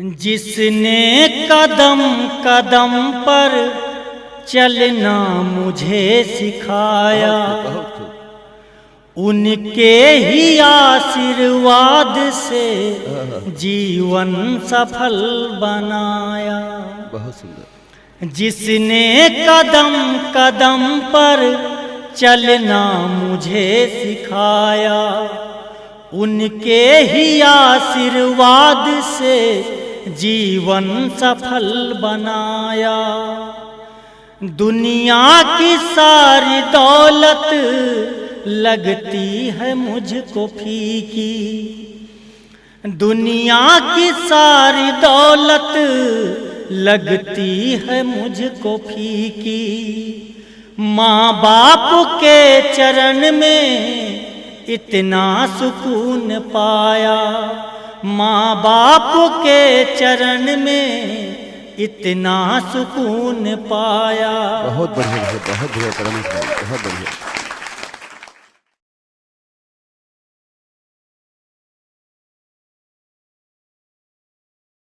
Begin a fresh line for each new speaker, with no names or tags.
जिसने कदम कदम पर चलना मुझे सिखाया, उनके ही आशीर्वाद से जीवन सफल बनाया।
बहुत सुंदर।
जिसने कदम कदम पर चलना मुझे सिखाया, उनके ही आशीर्वाद से जीवन सफल बनाया। दुनिया की सारी दौलत लगती है मुझको फीकी, दुनिया की सारी दौलत लगती है मुझको फीकी। माँ बाप के चरण में इतना सुकून पाया, माँ बाप के चरण में इतना सुकून पाया।
बहुत बढ़िया, बहुत बढ़िया, बहुत बढ़िया।